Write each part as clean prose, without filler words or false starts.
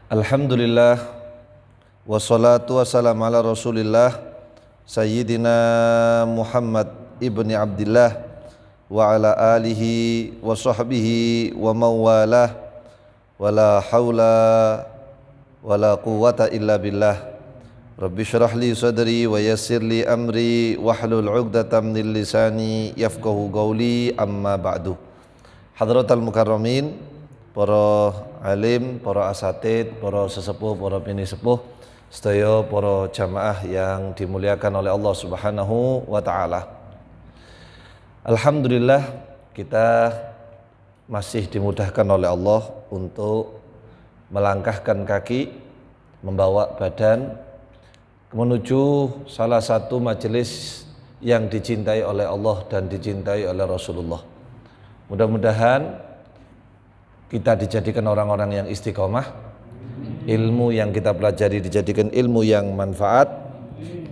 Alhamdulillah wassalatu wassalamu ala Rasulillah Sayyidina Muhammad ibni Abdillah wa ala alihi wa sahbihi wa mawalah wala hawla wala quwwata illa billah. Rabbi syrah li sadri wa yassir li amri wahlul 'uqdatam min lisani yafqahu qawli, amma ba'du. Hadratal mukarramin, para alim, para asatid, para sesepuh, para bini sepuh, sedaya para jamaah yang dimuliakan oleh Allah Subhanahu wa taala. Alhamdulillah, kita masih dimudahkan oleh Allah untuk melangkahkan kaki, membawa badan menuju salah satu majelis yang dicintai oleh Allah dan dicintai oleh Rasulullah. Mudah-mudahan kita dijadikan orang-orang yang istiqomah, ilmu yang kita pelajari dijadikan ilmu yang manfaat,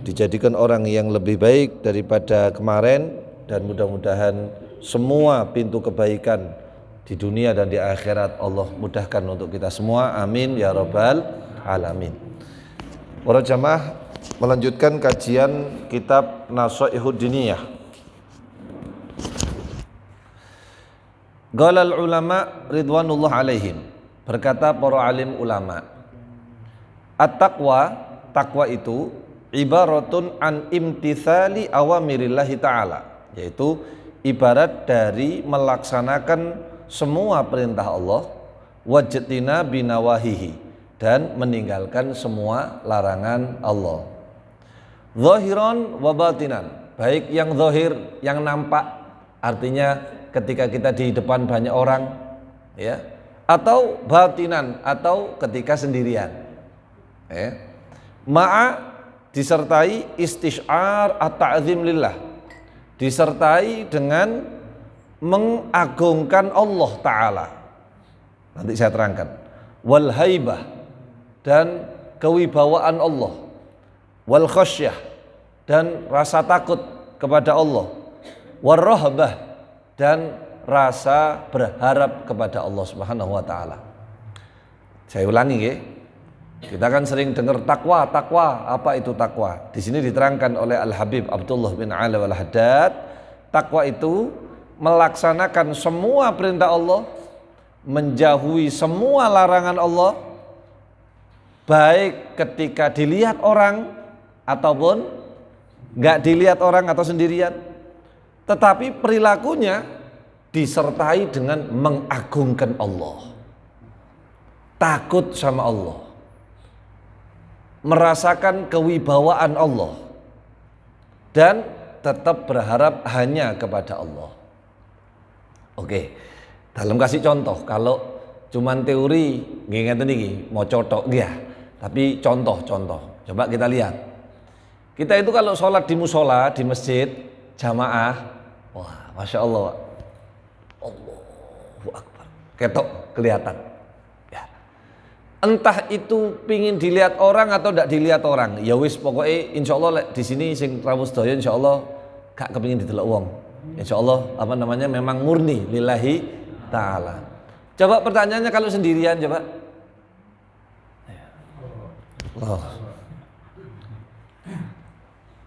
dijadikan orang yang lebih baik daripada kemarin, dan mudah-mudahan semua pintu kebaikan di dunia dan di akhirat Allah mudahkan untuk kita semua, amin ya rabbal alamin. Para jamaah, melanjutkan kajian kitab Nashaihud Diniyah. Qalal ulama ridwanullah alaihim, berkata para alim ulama, at-taqwa, takwa itu ibaratun an imtithali awamirillahi ta'ala, yaitu ibarat dari melaksanakan semua perintah Allah, wajtina binawahihi, dan meninggalkan semua larangan Allah. Zahiran wa batinan, baik yang zahir, yang nampak, artinya ketika kita di depan banyak orang, ya, atau batinan, atau ketika sendirian, ya. Ma'a, disertai istisyar at-ta'zim lillah, disertai dengan mengagungkan Allah Ta'ala. Nanti saya terangkan. Wal haibah, dan kewibawaan Allah. Wal khasyah, dan rasa takut kepada Allah. War rahbah, dan rasa berharap kepada Allah Subhanahu wa taala. Saya ulangi ya. Kita kan sering dengar takwa, takwa. Apa itu takwa? Di sini diterangkan oleh Al-Habib Abdullah bin Ali Al-Haddad, takwa itu melaksanakan semua perintah Allah, menjauhi semua larangan Allah, baik ketika dilihat orang ataupun nggak dilihat orang atau sendirian, tetapi perilakunya disertai dengan mengagungkan Allah, takut sama Allah, merasakan kewibawaan Allah, dan tetap berharap hanya kepada Allah. Oke, dalam kasih contoh, kalau cuman teori ngeten iki mau cotok ya, tapi contoh-contoh. Coba kita lihat. Kita itu kalau sholat di musola, di masjid, jamaah, wah, masya Allah, Allahu Akbar, ketok kelihatan. Ya. Entah itu pingin dilihat orang atau tidak dilihat orang, ya wis pokoknya insya Allah di sini sing rawuh sedaya insya Allah gak kepingin didelok wong. Insya Allah memang murni lillahi ta'ala. Coba pertanyaannya kalau sendirian, coba. Allah.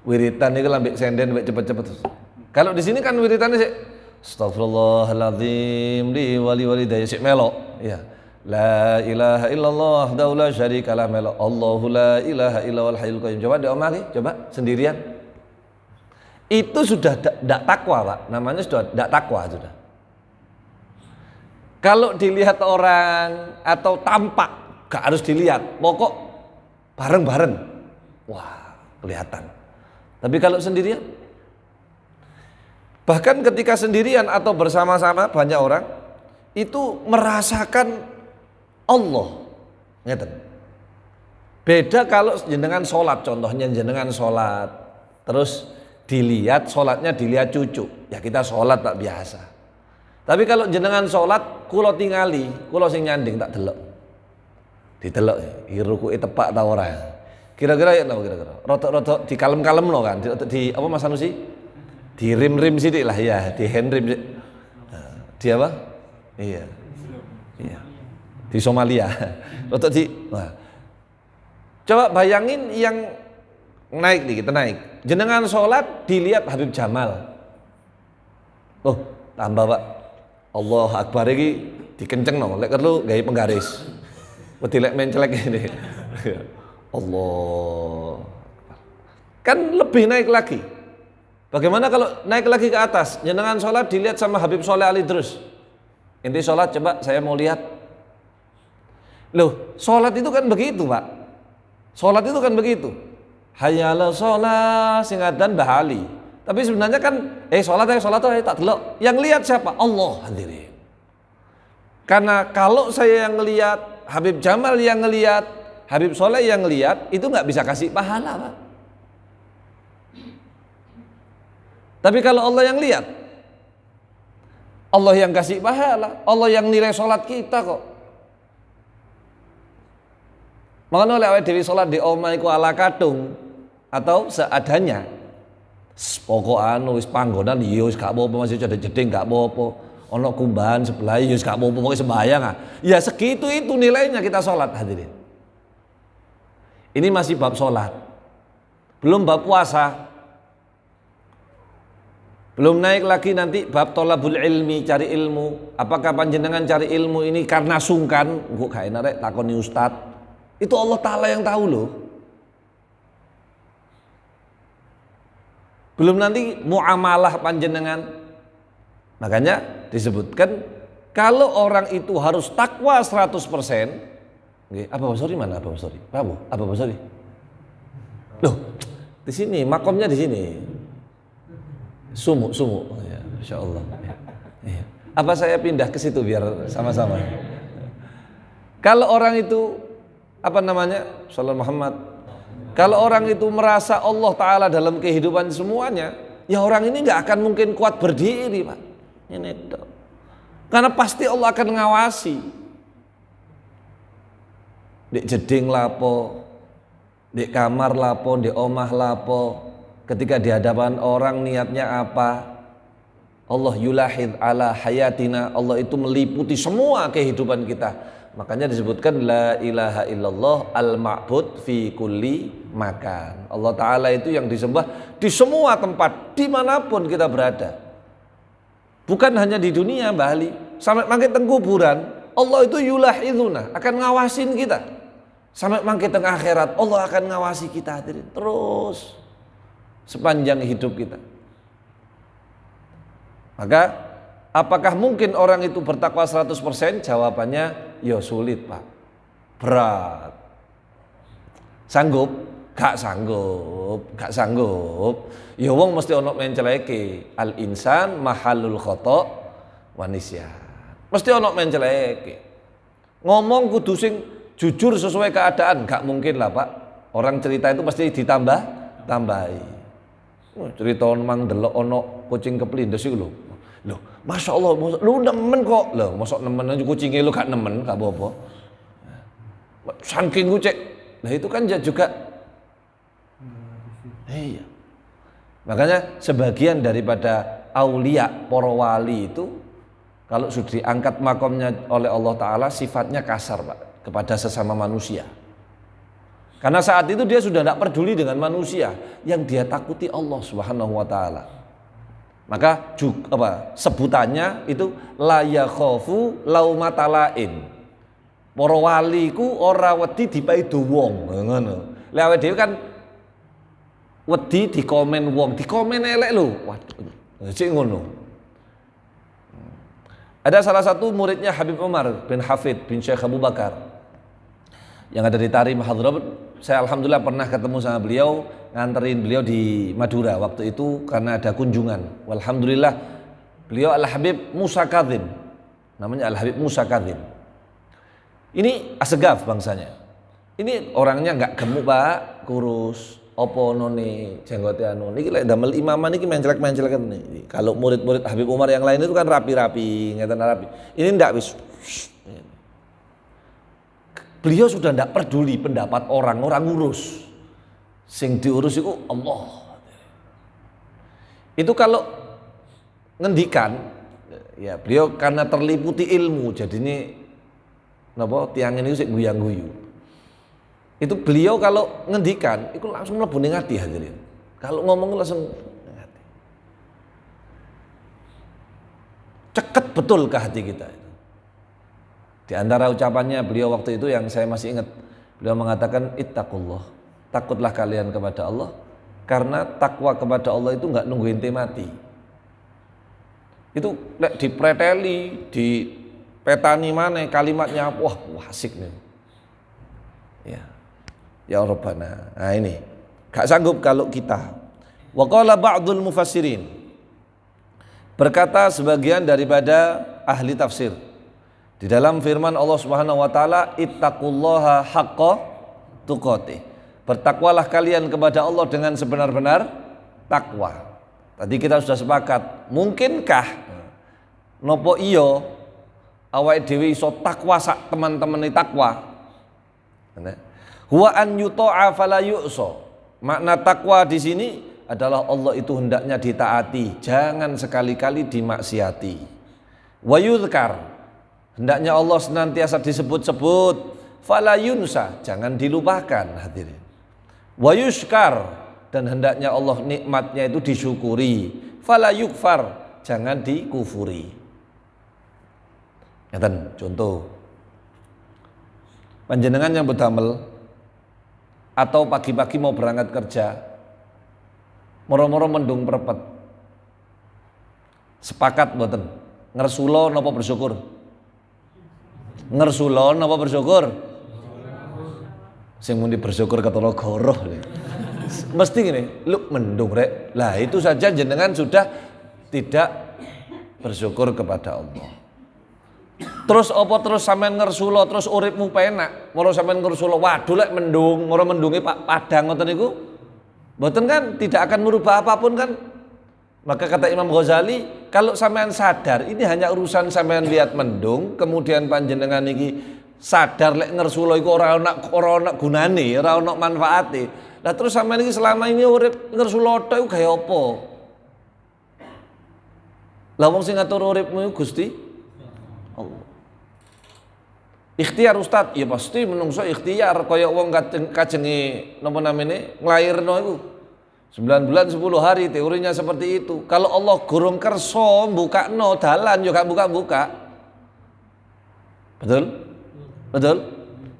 Wiritan itu lambek senden, lambek cepet-cepet. Kalau di sini kan wiritannya sih Astaghfirullahaladzim li wali walidayya sik melok. Ya. La ilaha illallah daula syarikalah melok. Allahu la ilaha illallal hayyul qayyum. Coba diomah lagi, coba sendirian. Itu sudah tidak takwa, Pak. Namanya sudah tidak takwa sudah. Kalau dilihat orang atau tampak, gak harus dilihat. Pokok bareng-bareng, wah kelihatan. Tapi kalau sendirian, bahkan ketika sendirian atau bersama-sama banyak orang, itu merasakan Allah. Ngeten. Beda kalau jenengan sholat, contohnya jenengan sholat, terus dilihat sholatnya dilihat cucu, ya kita sholat tak biasa. Tapi kalau jenengan sholat, kulo tingali, kulo sing nyanding tak delok, didelok, rukuke tepak ta ora? Kira-kira ya no, kira-kira. Rotok-rotok di kalem-kalem lo kan, di apa Mas Sanusi? Di rim-rim sidik lah ya, di hand rim. Di apa? Iya. Iya. di Somalia. Rotok di. Wah. Coba bayangin yang naik nih, kita naik. Jenengan sholat dilihat Habib Jamal. Oh, tambah Pak. Allah Akbar iki dikenceng no, lek perlu gawe penggaris. Wedi lek mencelek ini. Allah. Kan lebih naik lagi. Bagaimana kalau naik lagi ke atas? Jenengan sholat dilihat sama Habib Soleh Ali Drus. Inti sholat coba saya mau lihat. Loh, sholat itu kan begitu Pak. Sholat itu kan begitu. Hayya 'alas sholat singatan bahali. Tapi sebenarnya kan sholat tak delok. Yang lihat siapa? Allah hadirin. Karena kalau saya yang ngelihat, Habib Jamal yang ngelihat, Habib Soleh yang ngelihat, itu nggak bisa kasih pahala Pak. Tapi kalau Allah yang lihat, Allah yang kasih pahala, Allah yang nilai sholat kita kok. Makanya oleh awake dhewe sholat di omah iku ala kadung atau seadanya. Pokokan wis panggonan ya wis gak apa-apa, masih ada jeding gak apa-apa. Ono kumbahan sebelah ya wis gak apa-apa, pokoke sembahyang ah. Ya segitu itu nilainya kita sholat hadirin. Ini masih bab sholat. Belum bab puasa. Belum naik lagi nanti bab tolabul ilmi, cari ilmu. Apakah panjenengan cari ilmu ini karena sungkan? Engko gak enak rek takoni ustad. Itu Allah Ta'ala yang tahu loh. Belum nanti muamalah panjenengan. Makanya disebutkan kalau orang itu harus takwa 100%. Apa Pak Sori mana? Apa Pak Sori? Prabu, apa Pak Sori? Loh, di sini makomnya di sini. Sumu, ya, Masya Allah. Ya. Apa saya pindah ke situ biar sama-sama? Kalau orang itu apa namanya? Sallallahu Muhammad. Kalau orang itu merasa Allah Ta'ala dalam kehidupan semuanya, ya orang ini nggak akan mungkin kuat berdiri Pak. Ini itu. Karena pasti Allah akan ngawasi. Di jeding lapo, di kamar lapo, di omah lapo. Ketika di hadapan orang niatnya apa? Allah yulahid ala hayatina. Allah itu meliputi semua kehidupan kita. Makanya disebutkan la ilaha illallah al-ma'bud fi kulli makan. Allah Ta'ala itu yang disembah di semua tempat, dimanapun kita berada. Bukan hanya di dunia Mbak Ali, sampai mangke teng kuburan, Allah itu yulahiduna, akan ngawasin kita. Sampai mangke teng akhirat, Allah akan ngawasi kita hadirin terus sepanjang hidup kita. Maka apakah mungkin orang itu bertakwa 100%? Jawabannya ya sulit Pak, berat. Sanggup? Gak sanggup, gak sanggup. Ya wong mesti ono menceleke. Al insan mahalul khata wa nisyan. Mesti ono menceleke. Ngomong kudu sing jujur sesuai keadaan, gak mungkin lah Pak. Orang cerita itu pasti tambahi. Cerita mang delok ono kucing keplindes iku lho. Loh, Masya Allah, lu nemen kok. Loh, mosok nemen aja kucingnya lu gak nemen, gak apa-apa. Saking kucek. Nah itu kan juga iya. Makanya sebagian daripada aulia, para wali itu kalau sudah diangkat makomnya oleh Allah Ta'ala sifatnya kasar Pak kepada sesama manusia. Karena saat itu dia sudah tidak peduli dengan manusia, yang dia takuti Allah Subhanahu wa Ta'ala. Maka sebutannya itu la yakhafu laumata lain. Para wali ku ora wedi dipaido wong, ngono. Lha awake dhewe kan wedi dikomen wong, dikomen elek lho. Waduh, sik ngono. Ada salah satu muridnya Habib Umar bin Hafid bin Syekh Abu Bakar yang ada di Tarim Hadramaut. Saya alhamdulillah pernah ketemu sama beliau, nganterin beliau di Madura waktu itu karena ada kunjungan. Alhamdulillah beliau Al-Habib Musa Kadzim. Namanya Al-Habib Musa Kadzim. Ini asegaf bangsanya. Ini orangnya enggak gemuk Pak, kurus. Opo none jenggote anu niki lek damel imaman niki mencelek-mencelek nih. Kalau murid-murid Habib Umar yang lain itu kan rapi-rapi, ngeten rapi. Ini ndak wis. Beliau sudah ndak peduli pendapat orang ngurus. Sing diurus itu Allah. Itu kalau ngendikan ya beliau karena terliputi ilmu jadi ini napa tiyang ini sik guyang-guyu. Itu beliau kalau ngendikan itu langsung mlebu ning ati hadirin. Kalau ngomong langsung ning ati. Ceket betul ke hati kita. Di antara ucapannya beliau waktu itu yang saya masih ingat, beliau mengatakan ittaqullah, takutlah kalian kepada Allah, karena takwa kepada Allah itu nggak nunggu ente mati. Itu dipreteli, di petani mana kalimatnya, wah asik nih. Ya Rabbana. Nah ini, gak sanggup kalau kita. Wa qala ba'dul mufassirin, berkata sebagian daripada ahli tafsir, di dalam firman Allah Subhanahu wa taala, ittaqullaha haqqa tuqatih. Bertakwalah kalian kepada Allah dengan sebenar-benar takwa. Tadi kita sudah sepakat, mungkinkah nopo iyo awake dhewe iso takwa sak teman-teman takwa? Huwa an yuta'a fala yu'sa. Makna takwa di sini adalah Allah itu hendaknya ditaati, jangan sekali-kali dimaksiati. Wa yuzkar, hendaknya Allah senantiasa disebut-sebut, fala yunsa, jangan dilupakan hadirin. Wa yushkar, dan hendaknya Allah nikmatnya itu disyukuri, fala yukfar, jangan dikufuri. Ngeten contoh, panjenengan yang berdamel atau pagi-pagi mau berangkat kerja, moro-moro mendung perpet, sepakat mboten ngersulo napa bersyukur? Ngersulo napa bersyukur? Sing muni bersyukur ketara goroh. Mesti gini, lu mendung rek. Lah itu saja jenengan sudah tidak bersyukur kepada Allah. Terus apa terus sampean ngersulo terus uripmu penak, moro sampean ngersulo waduh lek mendung, moro mendunge Pak padang ngoten niku. Mboten kan tidak akan merubah apapun kan? Maka kata Imam Ghazali, kalau sampean sadar ini hanya urusan sampean lihat mendung, kemudian panjenengan iki sadar lek ngersulo iku ora ana gunane, ora ana manfaate. Lah terus sampean iki selama ini urip ngersulo tok iku gawe apa? Lah wong sing ngatur uripmu iku Gusti Allah. Ikhtiar Ustaz, ya pasti menungso ikhtiar kaya wong kajenge napa namine nglairno iku. 9 bulan 10 hari teorinya seperti itu. Kalau Allah gurung kerso mbukakno dalan yo gak buka-buka. Betul? Betul?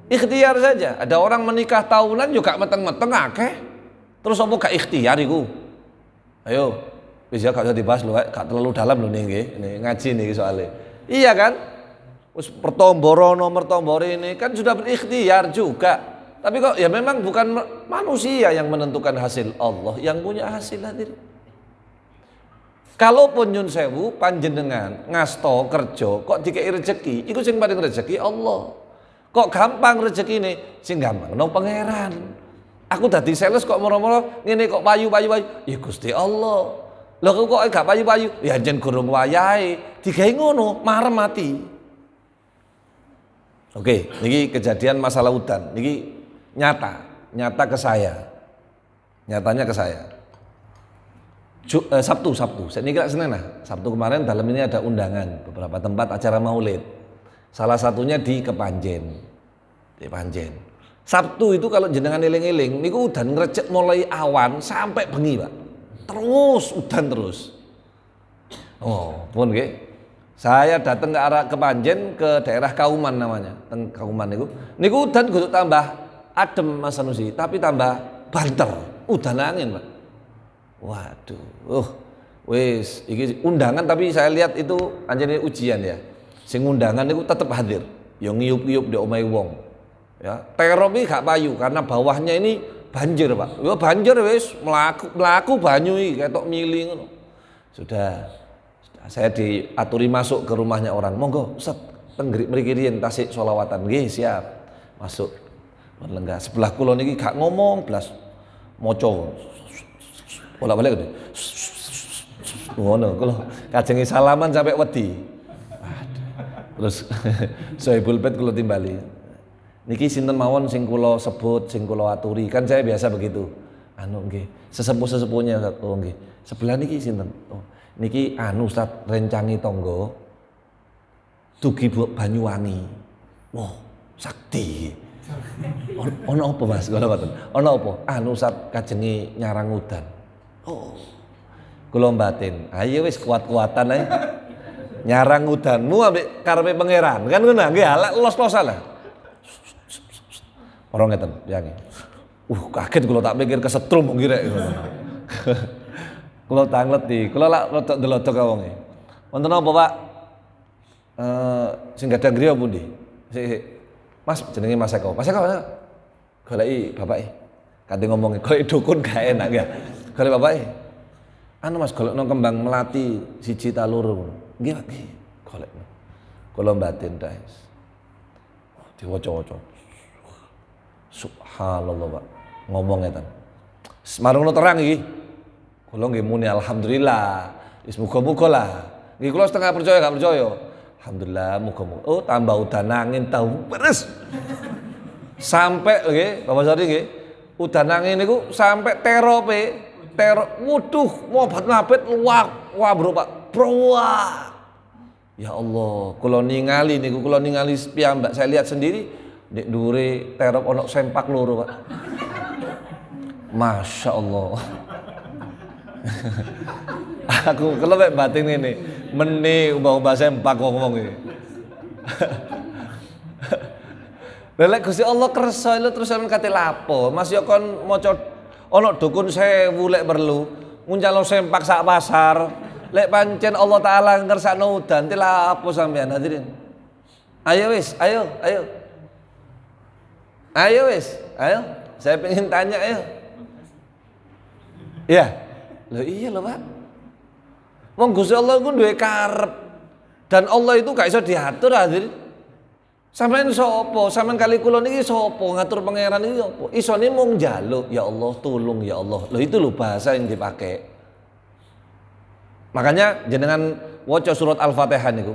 Ikhtiar saja. Ada orang menikah tahunan yo gak meteng-meteng akeh. Terus apa gak ikhtiar iku? Ayo, wis ya gak usah dibahas lho, gak terlalu dalam lho niki, ini ngaji niki soalnya. Iya kan? Wis pertomborono mertombore ini kan sudah berikhtiar juga. Tapi kok ya memang bukan manusia yang menentukan hasil, Allah yang punya hasil hadir. Kalaupun nyun sewu panjenengan ngasto kerja kok dikei rezeki, iku sing paling rezeki Allah. Kok gampang rezeki ini, sing gampang no pangeran. Aku dadi sales kok moro-moro ngene kok payu-payu, ya Gusti Allah. Lho kok gak payu-payu, ya jen gurung wayahe, digawe ngono marem mati. Oke, niki kejadian masalah hutan, niki nyata ke saya, nyatanya ke saya. Sabtu, saya ini kira Senin lah. Sabtu kemarin dalam ini ada undangan beberapa tempat acara maulid. Salah satunya di Kepanjen, di Panjen. Sabtu itu kalau jenengan eling-eling, niku udan ngrecek mulai awan sampai bengi pak, terus udan terus. Oh, pun nggih. Saya datang ke arah Kepanjen ke daerah Kauman namanya, teng Kauman niku udan kudu tambah adem Mas Sanusi, tapi tambah banter, udan angin pak. Waduh, wis iki undangan tapi saya lihat itu anjene ujian ya. Sing undangan itu tetap hadir, yo ngiyup-ngiyup di omahe wong. Ya, terop iki gak payu karena bawahnya ini banjir pak. Yo banjir wis melaku banyu iki ketok mili ngono. Sudah saya diaturi masuk ke rumahnya orang. Monggo Ustaz, tenggrik mriki riyen tasik sholawatan. Nggih, siap. Masuk. Lenggah sebelah kula niki gak ngomong blas maca bolak-balik gede ngono kula kajenge salaman sampai wedi terus Sohibul Bait kula timbali niki sinten mawon sing kula sebut sing kula aturi kan saya biasa begitu anu nggih sesepuh-sesepuhnya oh nggih sebelah niki sinten oh niki anu Ustaz rencangi tangga dugi Banyuwangi. Wah sakti. Ono apa Mas? Kula mboten. Ono apa? Anu Ustaz kajenge nyarang udan. Oh. Kula batin. Ayo wis kuat-kuatan ae. Nyarang udanmu ambek karepe pangeran. Kan ngono nggih, lek los-losan lah. Ora ngeten, piye. Kaget kula tak pikir kesetrum kok kirek ngono. Kula tangleti, kula lak rada ndelodok wonge. Wonten apa, Pak? Sing gadah griya pundi? Sik. Mas jenenge Mas Eko. Mas Eko. Goleki bapake. Kate ngomongi, goleki dukun gak enak ya. Goleki bapake. Anu Mas golekno kembang melati siji ta loro. Nggih, Pak. Golekno. Kula batin guys. Diwaca-waca. Subhanallah, Pak. Ngomong ngeten. Marungno terang iki. Kula nggih muni alhamdulillah. Wis muga-muga lah. Nggih kula setengah percaya gak percaya. Alhamdulillah muga-muga. Oh, tambah udan angin tahu beres. Sampai nggih, Bapak Sari nggih. Udan angin niku sampai terope. Waduh, mabet luwak. Wah, Bro, Pak. Wah. Ya Allah, kula ningali niku kula ningali piyambak saya lihat sendiri nek dhuwure terop ana sempak loro, Pak. Masya Allah. Aku kelebek batin ini meni umbah-umbah sempak ngomong iki. Lha Gusti Allah kersa lho terus sampean kate lapo. Mas yo kon maca ana dukun 1000 lek perlu nguncalo sempak sak pasar. Lek pancen Allah taala ngersakno udan ti lapo sampean hadirin. Ayo wis, ayo. Ayo wis, ayo. Saya pengen tanya ayo. Iya. Loh iya loh, Pak. Wong Gusti Allah ku duwe karep. Dan Allah itu gak iso diatur hadirin. Sampeyan sapa? Sampeyan kali kula niki sapa? Ngatur pangeran iki apa? Isone mung njaluk, ya Allah tulung ya Allah. Loh itu loh bahasa yang dipakai. Makanya jenengan waca surat Al-Fatihah niku.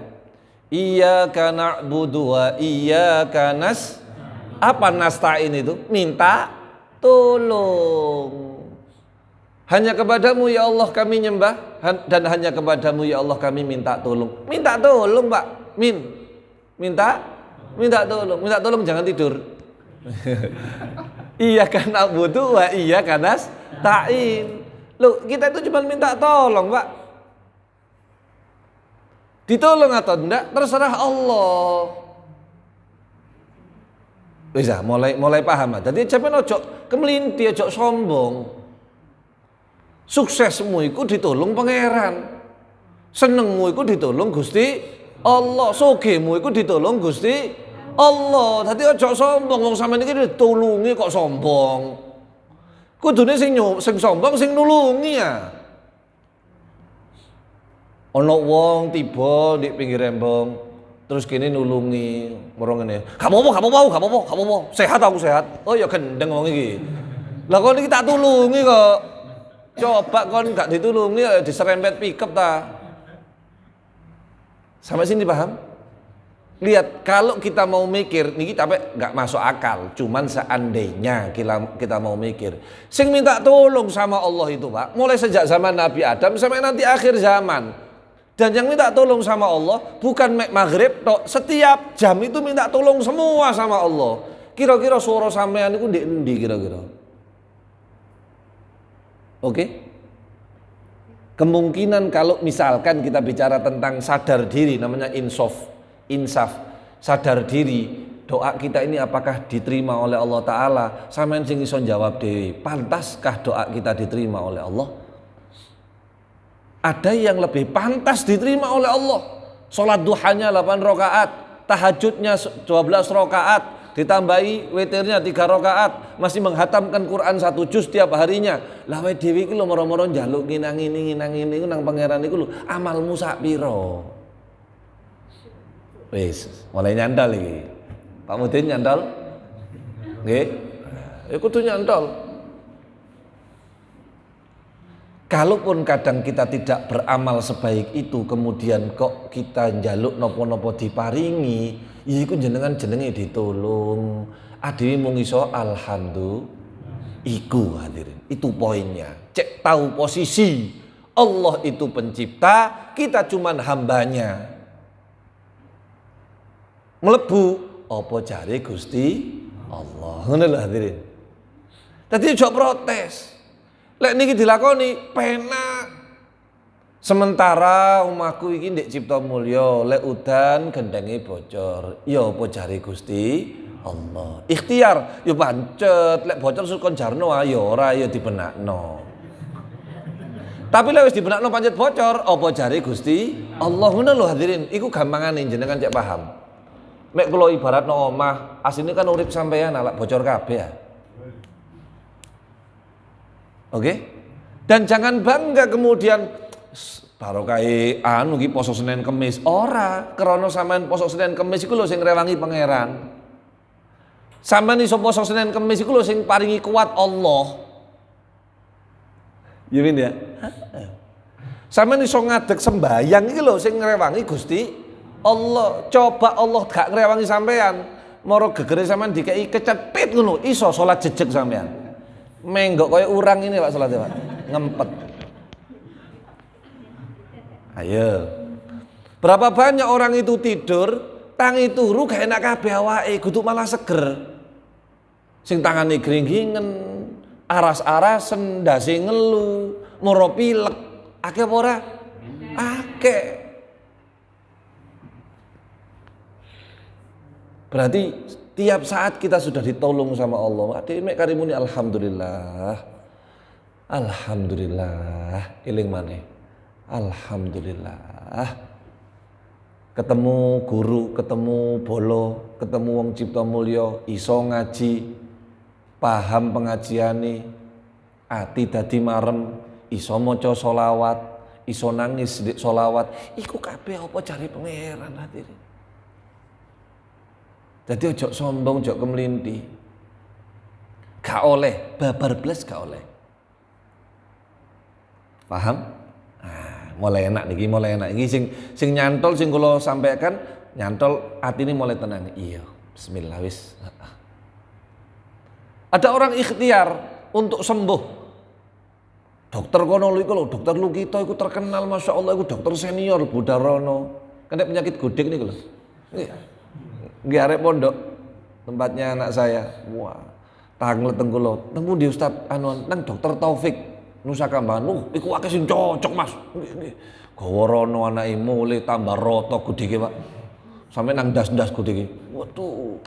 Iyyaka na'budu wa iyyaka nasta'in itu minta tolong. Hanya kepadamu ya Allah kami nyembah dan hanya kepadamu ya Allah kami minta tolong. Minta tolong, Pak. Minta tolong jangan tidur. Iyyaka na'budu wa iyyaka nasta'in. Loh, kita itu cuma minta tolong, Pak. Ditolong atau enggak terserah Allah. Bisa mulai paham. Jadi sampeyan ojo kemelinti, ojo sombong. Suksesmu iku ditolong pangeran. Senengmu iku ditolong Gusti Allah. Sugihmu iku ditolong Gusti Allah. Dadi ojo sombong wong sampeyan iki ditulungi kok sombong. Kudune sing sombong sing nulungi ya. Ana wong tiba di pinggir embong terus kene nulungi moro ngene. Gak apa-apa. Sehat aku sehat. Oh ya gendeng wong iki. Lah kok iki tak tulungi kok. Coba kon gak ditulungi ya diserempet pickup ta. Sampai sini paham? Lihat kalau kita mau mikir niki tapi gak masuk akal. Cuman seandainya kita mau mikir. Sing minta tolong sama Allah itu, Pak, mulai sejak zaman Nabi Adam sampai nanti akhir zaman. Dan yang minta tolong sama Allah bukan maghrib tok, setiap jam itu minta tolong semua sama Allah. Kira-kira suara sampean itu ndek endi kira-kira? Oke? Kemungkinan kalau misalkan kita bicara tentang sadar diri namanya insaf, sadar diri, doa kita ini apakah diterima oleh Allah Ta'ala? Sampean sing iso jawab dhewe, pantaskah doa kita diterima oleh Allah? Ada yang lebih pantas diterima oleh Allah. Sholat duhanya 8 rakaat, tahajudnya 12 rakaat, ditambahi witirnya 3 rakaat, masih menghatamkan Quran 1 juz tiap harinya. Lah wae dhewe iki lho moro-moro njaluk nginang ini nang pangeran iku lho, amalmu sak pira? Wis, mulai nyandal iki. Pak Mudin nyandal? Nggih. Ya kudu nyandal. Kalaupun kadang kita tidak beramal sebaik itu, kemudian kok kita njaluk nopo-nopo diparingi, ya iku jenenge ditolong. Adewe mung iso alhamdulillah. Iku hadirin, itu poinnya. Cek tahu posisi. Allah itu pencipta, kita cuman hambanya. Melebu, apa jare Gusti Allah. Ngono lho hadirin. Dadi ojo protes. Lek niki dilakoni penak. Sementara omahku iki ndek Cipta Mulya, lek udan gendenge bocor. Ya apa jare Gusti Allah. Ikhtiar ya pancet, lek bocor sukon jarno ya ora ya dibenakno. Tapi lek wis dibenakno pancet bocor, apa jare Gusti Allah. Ngono lho hadirin, iku gampangane jenengan cek paham. Mek kula ibaratno omah, asline kan urip sampean lek bocor kabeh ya. Oke? Dan jangan bangga kemudian barokai anu iki poso Senin Kemis. Ora, krana sampean poso Senin Kemis iku lho sing ngrewangi pangeran. Sampeyan iso poso Senin Kemis iku lho sing paringi kuat Allah. Ya min ya. Sampeyan iso ngadeg sembayang iki lho sing ngrewangi Gusti Allah. Coba Allah gak ngrewangi sampeyan, moro gegere sampeyan dikeki kecepit ngono, iso salat jejeg sampeyan. Menggok kaya urang ini Pak salatnya Pak. Ngempet. Ayo. Berapa banyak orang itu tidur, tangi turu gak enak kabeh awake, kudu malah seger. Sing tangane gringgingen, aras-arasen, ndase ngelu, moro pilek, akeh apa ora? Akeh. Berarti tiap saat kita sudah ditolong sama Allah. Adik mek karimuni alhamdulillah. Alhamdulillah, eling maneh. Alhamdulillah. Ketemu guru, ketemu bolo, ketemu wong Cipta Mulya, iso ngaji, paham pengajiane, ati dadi marem, iso maca selawat, iso nangis dik selawat. Iku kabeh apa jare pangeran hadirin. Jadi ojo sombong, ojo kemelinti. Gak oleh, babar blas gak oleh. Paham? Mulai enak niki, mulai enak. Iki sing nyantol sing kula sampaikan, nyantol atine mulai tenang. Iya, bismillah wis. Ada orang ikhtiar untuk sembuh. Dokter kono iku lho, dokter Lukito iku terkenal Masya Allah, iku dokter senior Budarono. Kena penyakit godek niku lho. Nggih arek pondok tempatnya anak saya. Wah, tanglet tengkulo. Temu di Ustaz anu nang dokter Taufik. Nusa Kambangan, iku akeh sing cocok Mas. Nggih. Gawa rono anake mulai tambah roto gudike, Pak. Sampai nang das-das gudike. Waduh.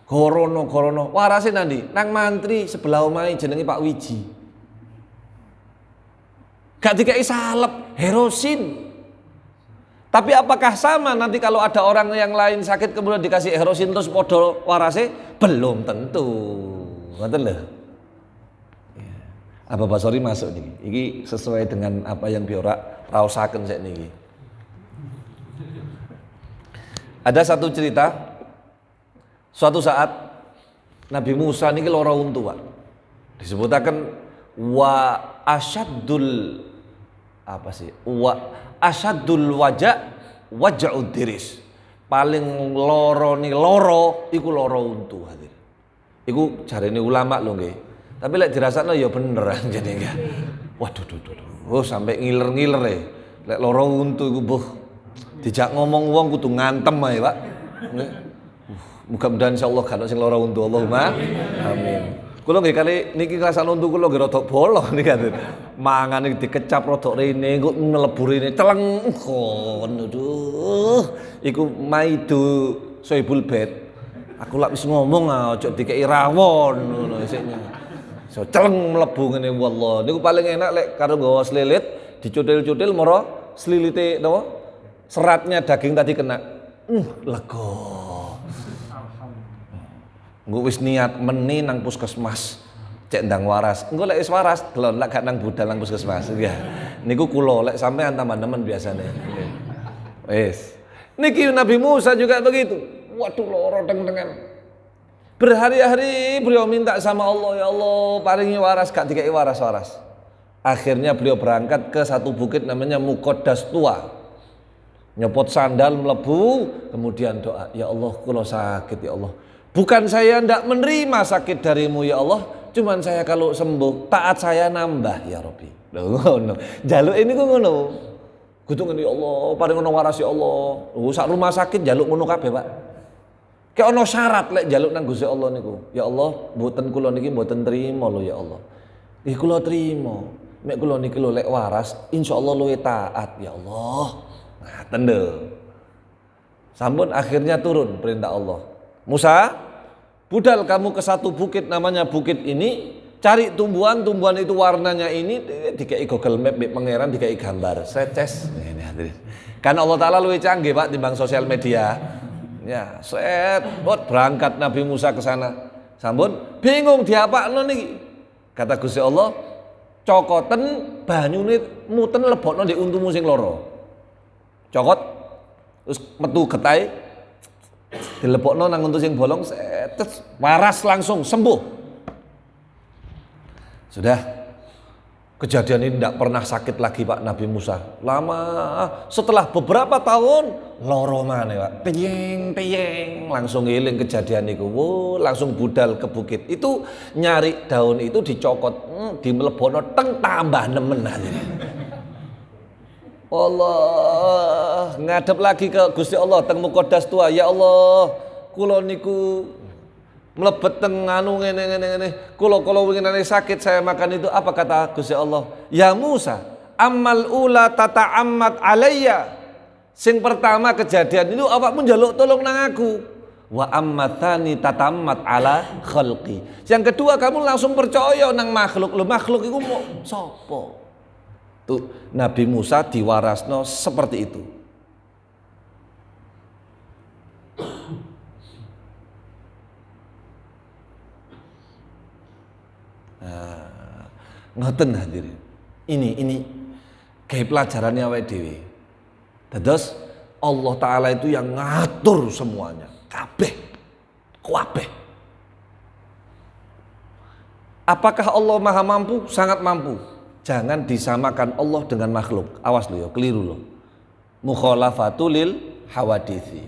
Gorono. Warase nandi? Nang mantri sebelah omahe jenenge Pak Wiji. Gak dikai salep, herosin. Tapi apakah sama nanti kalau ada orang yang lain sakit kemudian dikasih herosin terus podo warase? Belum tentu. Ngoten lho. Apa Basori masuk nih? Ini sesuai dengan apa yang biora raosaken sik niki. Ada satu cerita, suatu saat Nabi Musa niki lara untu, Pak. Disebutaken wa asyaddul apa sih? Wa asyaddul waja'ud diris. Paling loro ni loro iku lara untu hadir. Iku jarene ulama lho nggih. Tapi lek dirasakno ya beneran jadi enggak. Waduh. Oh sampai ngiler-ngiler ya. Lek lara untu iku buh. Dijak ngomong wong kudu ngantem ae, Pak. Nggih. Muga-mudahan insyaallah gak ono sing lara untu. Allahumma amin. Kula nggih kali niki ngrasakno untu kula nggih rada bolong niki kan. Mangan iki dikecap rada rene, engko mlebu rene celeng kono. Duh. Iku maidu soibul bait. Aku lak wis ngomong aja dikeki rawon ngono isiknya. So celeng mlebu ngene wallah. Niku paling enak lek karo nggawa selilit, dicutil-cutil moro selilite napa? Seratnya daging tadi kena. Lega. Engko wis niat meni nang puskesmas. Cek ndang waras. Engko lek wis waras delon lek gak nang budal nang puskesmas. Nggih. Niku kula lek sampean tambah nemen biasane. Wis. Niki Nabi Musa juga begitu. Waduh loro teng-tengan. Berhari-hari beliau minta sama Allah, ya Allah paringi waras, gak dikai waras-waras. Akhirnya beliau berangkat ke satu bukit namanya Muqaddas Tua. Nyopot sandal melebu, kemudian doa, ya Allah kula sakit ya Allah. Bukan saya ndak menerima sakit darimu ya Allah, cuman saya kalau sembuh taat saya nambah ya Rabbi. Ngono. Jaluk ini ku ngono. Kudu ngene ya Allah, paring ngono waras ya Allah. Sak rumah sakit jaluk ngono kabeh, Pak. Kayak ono syarat lek njaluk nang Gusti Allah niku. Ya Allah, mboten kula niki mboten trima lho ya Allah. Ih kula trima. Mek kula niki lho lek waras, insyaallah luwih taat ya Allah. Ngaten lho. Sampun akhirnya turun perintah Allah. Musa, budal kamu ke satu bukit namanya bukit ini, cari tumbuhan-tumbuhan itu warnanya ini, dikai Google Map mbek pangeran dikai gambar. Seces. Ini hadirin. Karena Allah Taala luwih canggih Pak timbang sosial media. Ya, berangkat Nabi Musa ke sana. Sampun bingung diapakno niki. Kata Gusti Allah, cokoten banyune muten lebokno ndek untumu sing loro. Cokot terus metu getahe dilebokno nang untu sing bolong, waras langsung sembuh. Sudah. Kejadian ini tidak pernah sakit lagi Pak Nabi Musa. Lama setelah beberapa tahun loro maneh Pak. Tiyeng langsung ngiling kejadian itu. Langsung budal ke bukit. Itu nyari daun itu dicokot, dimlebono teng tambah nemen aja. Allah ngadep lagi ke Gusti Allah teng Muqaddas tua. Ya Allah, kula niku mlebet teng anu ngene. Kula winginane sakit saya makan itu. Apa kata Gusti Allah? Ya Musa, amal ula tata'ammat alayya. Sing pertama kejadian itu awakmu njaluk tolong nang aku. Wa ammatani tatammat ala khalqi. Yang kedua kamu langsung percaya nang makhluk. Lho makhluk iku mau sapa? Tuh Nabi Musa diwarasno seperti itu. Ngoten hadirin. Ini kayak pelajarannya awake dhewe. Dados Allah Taala itu yang ngatur semuanya, kabeh. Apakah Allah Maha mampu? Sangat mampu. Jangan disamakan Allah dengan makhluk. Awas lo ya, keliru lo. Mukhalafatul hawadithi.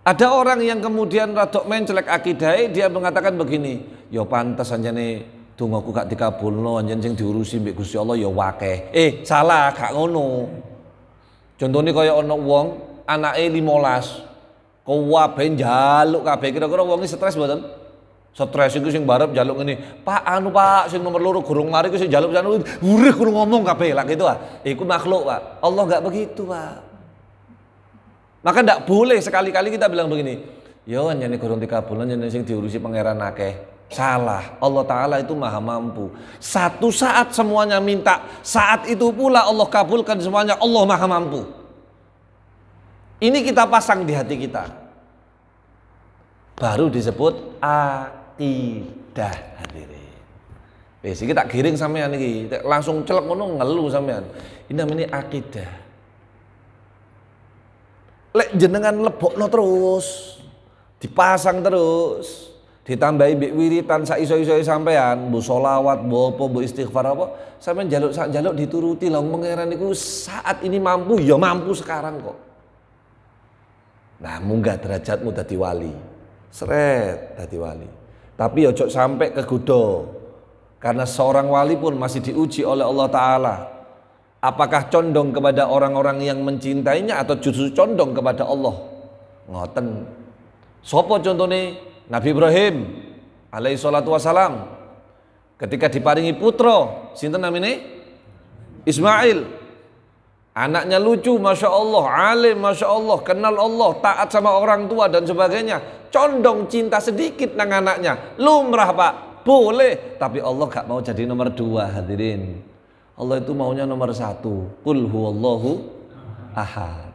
Ada orang yang kemudian radok mencelek akidai, dia mengatakan begini, ya pantes anjane dongaku gak dikabulno, anjen sing diurusi mbek Gusti Allah ya wakeh. Salah, gak ngono. Contohnya kaya ana wong anake 15, kabeh njaluk kabeh, kira-kira wong iki stres mboten? Stres iku sing barep njaluk ngene, Pak Pak sing nomor 2 gurung mari ku sing njaluk anu urih kudu ngomong kabeh lah gitu ah. Iku makhluk, Pak. Allah gak begitu, Pak. Maka ndak boleh sekali-kali kita bilang begini, yo anjene gurung dikabulno anjene sing diurusi pangeran akeh. Salah, Allah Ta'ala itu maha mampu. Satu saat semuanya minta, saat itu pula Allah kabulkan semuanya, Allah maha mampu. Ini kita pasang di hati kita, baru disebut akidah hadirin. Wis iki tak giring sampean iki, langsung celek ngono ngelu sampean. Ini namanya akidah. Lek jenengan lebokno terus, dipasang terus, ditambahi mbek wiritan sak iso-iso sampean, mbok selawat, mbok apa, mbok istighfar apa, sampean njaluk dituruti lah pangeran niku saat ini mampu, ya mampu sekarang kok. Nah, munggah derajatmu dadi wali. Seret dadi wali. Tapi ojo sampai kegoda. Karena seorang wali pun masih diuji oleh Allah Ta'ala. Apakah condong kepada orang-orang yang mencintainya atau justru condong kepada Allah? Ngoten. Sopo contohnya? Nabi Ibrahim alaihi salatu wassalam ketika diparingi putra, sinten namanya? Ismail. Anaknya lucu, Masya Allah, alim, Masya Allah, kenal Allah, taat sama orang tua dan sebagainya. Condong cinta sedikit nang anaknya. Lumrah Pak, boleh. Tapi Allah gak mau jadi nomor 2 hadirin. Allah itu maunya nomor 1. Qul huwallahu ahad.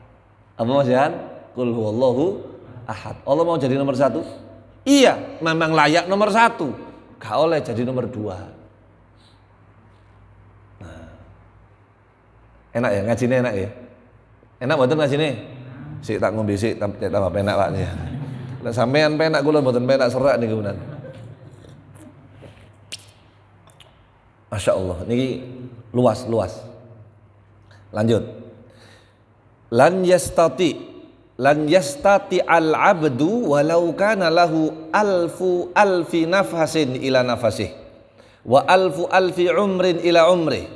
Apa Mas Yan? Qul huwallahu ahad. Allah mau jadi nomor 1? Iya, memang layak nomor 1. Gak oleh jadi nomor 2. Nah. Enak ya, ngajine enak ya? Enak mboten ngajine? Sik tak ngombe sik tambah penak Pak ya. Nek sampean penak kula mboten penak serak niku menan. Masya Allah, niki luas. Lanjut. Lan yastati al-abdu walau kana lahu alfi nafhasin ila nafasih wa alfi umrin ila umrih.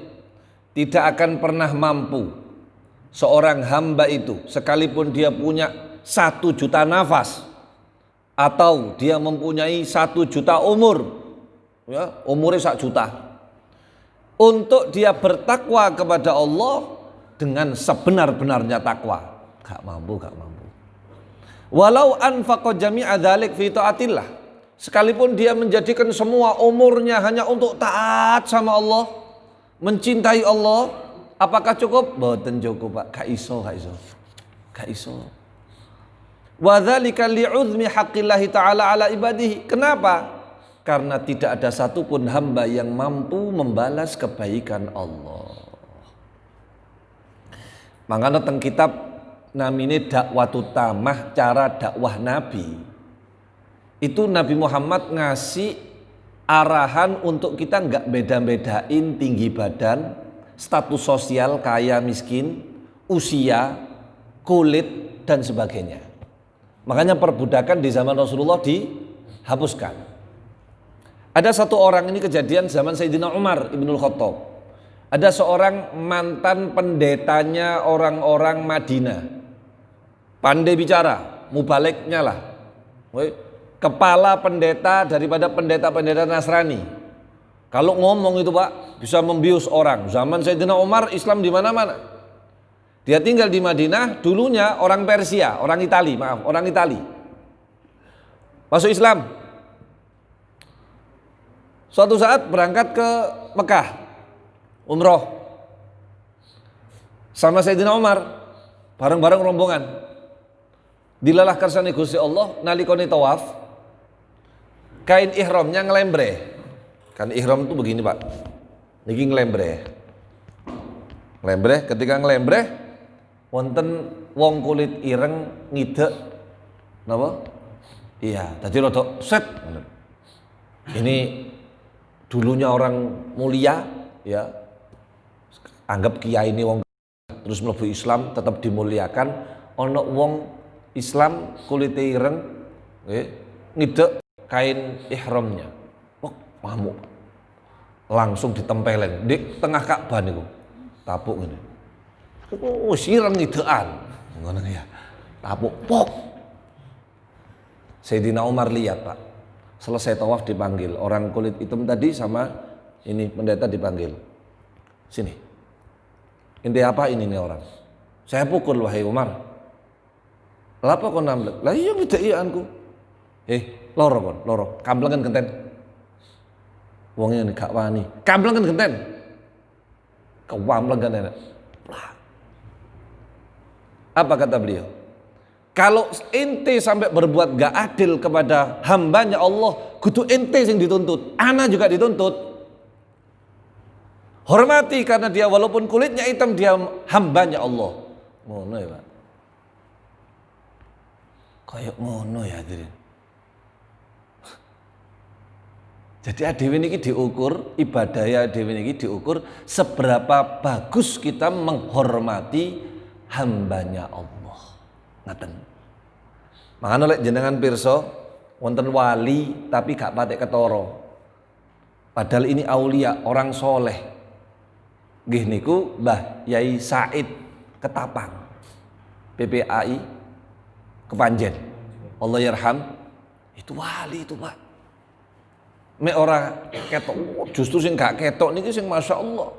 Tidak akan pernah mampu seorang hamba itu sekalipun dia punya 1 juta nafas, atau dia mempunyai 1 juta umur, ya, umurnya 1 juta, untuk dia bertakwa kepada Allah dengan sebenar-benarnya takwa, gak mampu. Walau anfaqa jami'a dzalik fi taatillah, sekalipun dia menjadikan semua umurnya hanya untuk taat sama Allah, mencintai Allah, apakah cukup? Mboten cukup, Pak. Gak iso. Wa dzalika li'uzmi haqqillahi ta'ala ala ibadihi. Kenapa? Karena tidak ada satupun hamba yang mampu membalas kebaikan Allah. Makanya teng kitab namine dakwatut tamah, cara dakwah Nabi. Itu Nabi Muhammad ngasih arahan untuk kita nggak beda-bedain tinggi badan, status sosial, kaya miskin, usia, kulit dan sebagainya. Makanya perbudakan di zaman Rasulullah dihapuskan. Ada satu orang, ini kejadian zaman Sayyidina Umar ibnul Khattab. Ada seorang mantan pendetanya orang-orang Madinah, pandai bicara, mubaliknya lah, kepala pendeta daripada pendeta-pendeta Nasrani. Kalau ngomong itu, Pak, bisa membius orang. Zaman Sayyidina Umar Islam di mana-mana. Dia tinggal di Madinah, dulunya orang Persia, orang Itali. Masuk Islam. Suatu saat berangkat ke Mekah, umroh sama Sayyidina Umar, bareng-bareng rombongan. Dilalah kersane Gusti Allah nalikone tawaf, kain ihramnya ngelembre. Kan ihram itu begini, Pak. Niki ngelembre. Ketika ngelembre wonten wong kulit ireng ngidek napa? Iya, tadi rodok set. Ini dulunya orang mulia, ya. Anggap kiai ini wong terus mlebu Islam tetap dimuliakan. Ono wong Islam kulit ireng ngidek kain ihramnya. Oh, ngamuk. Langsung ditempelin di tengah Ka'bah niku. Tapuk ngene. Oh, sireng ngidekan. Ngono ya. Tapuk pok. Sayyidina Umar lihat, Pak. Selesai tawaf dipanggil. Orang kulit hitam tadi sama ini pendeta dipanggil. Sini. Inti apa ini nih orang? Saya pukul, wahai Umar. Lapa kau namblek? Lah iya ngideianku. Loro. Kamplengan genten. Wongnya ini gak wani. Kamplengan genten. Kewamplengan enak. Apa kata beliau? Kalau ente sampai berbuat gak adil kepada hambanya Allah, kudu ente yang dituntut, ana juga dituntut. Hormati karena dia walaupun kulitnya hitam, dia hambanya Allah. Ngono ya, Pak. Kayak ngono ya, hadirin. Jadi adewe niki diukur, ibadah adewe niki diukur seberapa bagus kita menghormati hambanya Allah. Ngaten. Makanya lek jenengan pirsa wonten wali tapi gak patek ketara. Padahal ini aulia, orang soleh. Nggih niku Mbah Yai Said Ketapang. PPAI Kepanjen. Allah yarham. Itu wali itu, Pak. Mek ora ketok, justru sing gak ketok niki sing Masya Allah.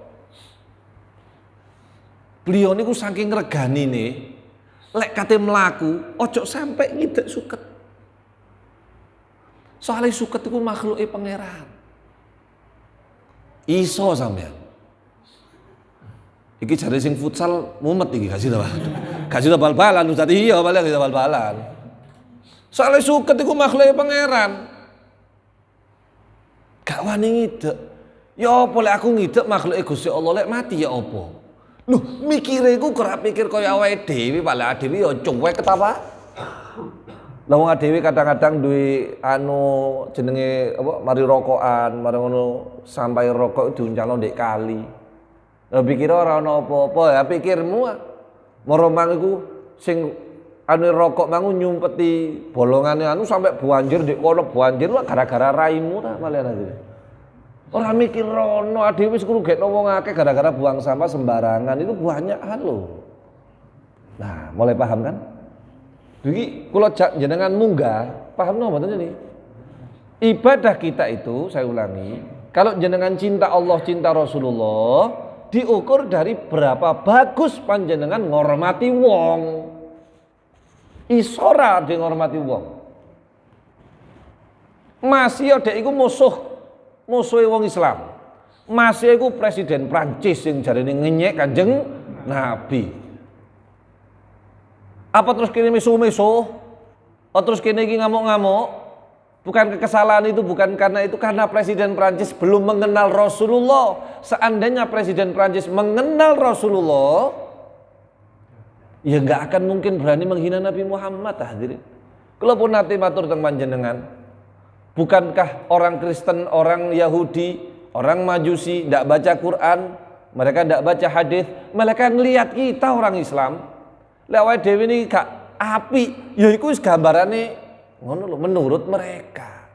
Beliau niku saking reganine, lek kate mlaku ojo sampai ngidek suket. Soalnya suket iku makhluke pangeran. Iso sampean. Iki jare sing futsal mumet iki gak sida, Pak. Gak sida bal-balan Ustaz. Iya, balik sida bal-balan. Soalnya suket iku makhluke pangeran. Gak wani ngidek. Ya apa lek aku ngidek makhluke Gusti Allah, lek mati ya apa? Loh, mikire iku ora pikir kaya awake dhewe, Pak. Lek dhewe ya cuek ketapa. Lah wong dhewe kadang-kadang duwe jenenge apa mari rokokan, mari ngono sampai rokok diuncalno ndek kali. Lah pikir ora ana apa-apa, ya pikirmu. Maromang iku sing rokok mangu nyumpeti bolongane sampai banjir ndek kono banjir gara-gara raimu ta malah iki. Ora mikir rono, dhewe wis ngrugekno wong akeh gara-gara buang sampah sembarangan, itu banyak hal loh. Nah, mulai paham kan? Iki kula jenengan munggah, paham napa mboten ini? Ibadah kita itu, saya ulangi, kalau jenengan cinta Allah, cinta Rasulullah, diukur dari berapa bagus panjenengan ngormati wong. Isora di ngormati wong. Masih ada iku musuhe wong Islam. Masih iku presiden Prancis yang jarine ngenyek Kanjeng Nabi. Apa terus kene meso-meso? Apa terus kene iki ngamuk-ngamuk? Bukan kesalahan itu, bukan karena itu, karena Presiden Prancis belum mengenal Rasulullah. Seandainya Presiden Prancis mengenal Rasulullah, ya nggak akan mungkin berani menghina Nabi Muhammad. Hadirin, kalau pun nanti matur teng panjenengan, bukankah orang Kristen, orang Yahudi, orang Majusi tidak baca Quran, mereka tidak baca hadis, mereka ngelihat kita orang Islam, lewat dewi ini gak api, ya itu gambarannya ngono lho menurut mereka.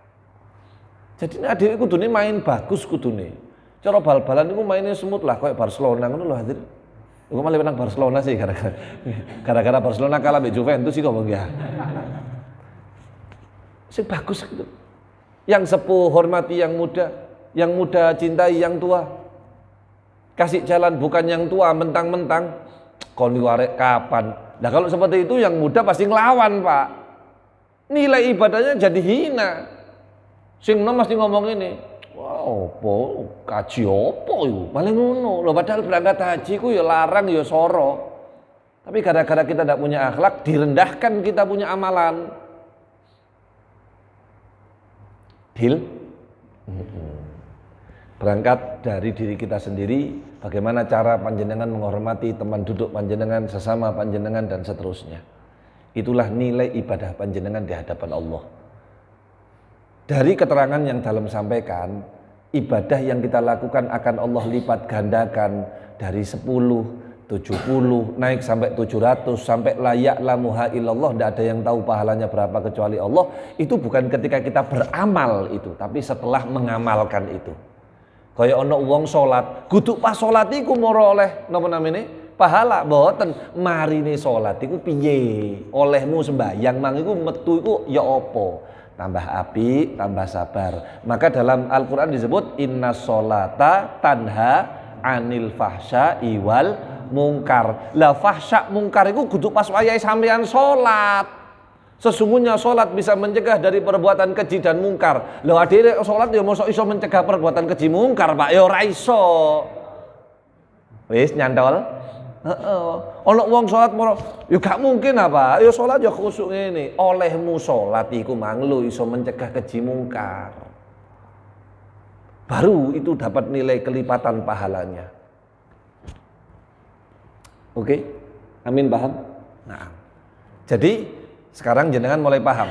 Jadi adik kudune main bagus kudune. Cara bal-balan iku mainnya semut lah kayak Barcelona ngono lho hadir. Iku malah menang Barcelona sih gara-gara Barcelona kalah mbek Juventus sih kok ya. Sing bagus gitu. Yang sepuh hormati yang muda cintai yang tua. Kasih jalan bukan yang tua mentang-mentang kon arek kapan. Nah kalau seperti itu yang muda pasti ngelawan, Pak. Nilai ibadahnya jadi hina. Sing nom mesti ngomong ini, wah opo kaji opo itu, paling ngono. Loh padahal berangkat haji ku ya larang ya soro. Tapi gara-gara kita tidak punya akhlak, direndahkan kita punya amalan. Deal? Berangkat dari diri kita sendiri, bagaimana cara panjenengan menghormati teman duduk panjenengan, sesama panjenengan dan seterusnya. Itulah nilai ibadah panjenengan di hadapan Allah. Dari keterangan yang dalam sampaikan, ibadah yang kita lakukan akan Allah lipat gandakan dari 10, 70, naik sampai 700, sampai layak lamuha illallah, tidak ada yang tahu pahalanya berapa kecuali Allah. Itu bukan ketika kita beramal itu, tapi setelah mengamalkan itu. Kaya ono wong salat, kudu pas salat iku moro oleh napa namine? Pahala boten, marine salat iku piye? Olehmu sembahyang mang iku metu iku ya apa? Tambah api, tambah sabar. Maka dalam Al-Qur'an disebut innas sholata tanha anil fahsya'i wal mungkar. Lah fahsya mungkar iku kudu pas wayahe sampean salat. Sesungguhnya salat bisa mencegah dari perbuatan keji dan mungkar. Lho adek salat ya mosok iso mencegah perbuatan keji mungkar, Pak? Ya ora iso. Wis nyantol. Ono wong salat moro, ya gak mungkin apa? Ya salat ya khusuk ngene. Olehmu salat iku manglo iso mencegah keji mungkar. Baru itu dapat nilai kelipatan pahalanya. Oke? Amin, paham? Nah. Jadi sekarang jenengan mulai paham.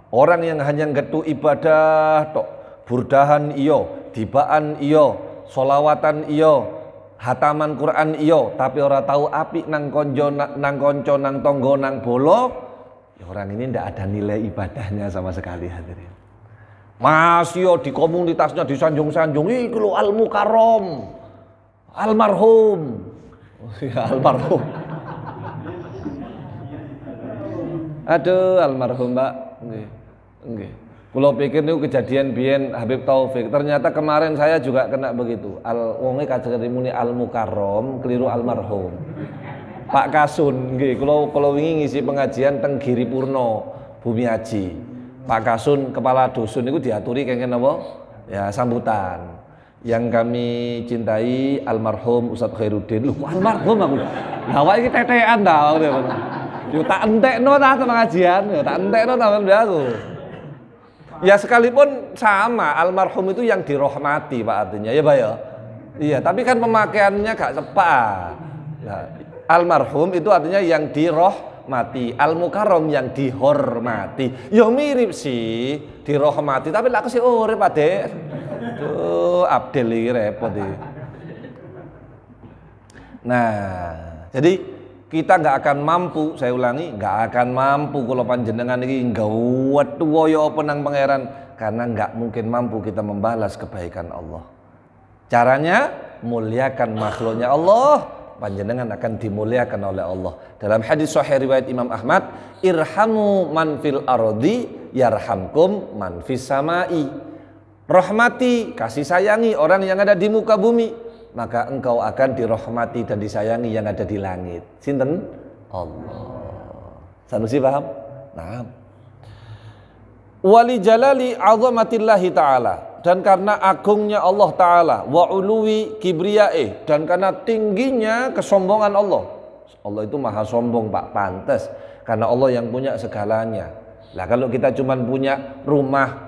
Orang yang hanya ngetu ibadah tok, burdahan iyo, dibaan iyo, solawatan iyo, hataman Quran iyo, tapi orang tahu api nang konco nang tonggo nang bolo, ya orang ini ndak ada nilai ibadahnya sama sekali hadirin. Mas yo di komunitasnya disanjung-sanjung, iku lho Al Mukarrom, almarhum. Oh ya almarhum. Aduh almarhum Mbak. Nggih. Nggih. Kulo pikir niku kejadian biyen Habib Taufik. Ternyata kemarin saya juga kena begitu. Wonge kajeng muni Al Mukarrom, keliru almarhum. Pak Kasun nggih, kulo wingi ngisi pengajian teng Giri Purno, Bumi Haji. Pak Kasun kepala dusun niku diaturi kengken napa? Ya sambutan. Yang kami cintai almarhum Ustadz Khairuddin. Lho almarhum aku. Lah awake iki tetekan ta. Yo tak entekno ta pengajian, yo tak entekno ta aku. Ya sekalipun sama, almarhum itu yang dirahmati Pak artinya, ya Pak ya. Iya, tapi kan pemakaiannya gak tepat. Nah, almarhum itu artinya yang dirahmati, al-mukarram yang dihormati. Ya mirip sih, dirahmati, tapi lah aku sih urip Pak Dek. Tuh, Abdel iki repot iki. Nah, jadi kita nggak akan mampu, saya ulangi, nggak akan mampu kalau panjenengan ini gawat tuwoyo penang pangeran, karena nggak mungkin mampu kita membalas kebaikan Allah. Caranya muliakan makhluknya Allah, panjenengan akan dimuliakan oleh Allah. Dalam hadis sahih riwayat Imam Ahmad, irhamu man fil ardi yarhamkum man fis samai. Rahmati, kasih sayangi orang yang ada di muka bumi, maka engkau akan dirahmati dan disayangi yang ada di langit. Sinten? Allah. Sanusi paham? Nah. Wali jalali azamatillahi ta'ala, dan karena agungnya Allah Ta'ala, wa uluwi kibriyae, dan karena tingginya kesombongan Allah. Allah itu maha sombong Pak, pantas, karena Allah yang punya segalanya. Lah kalau kita cuma punya rumah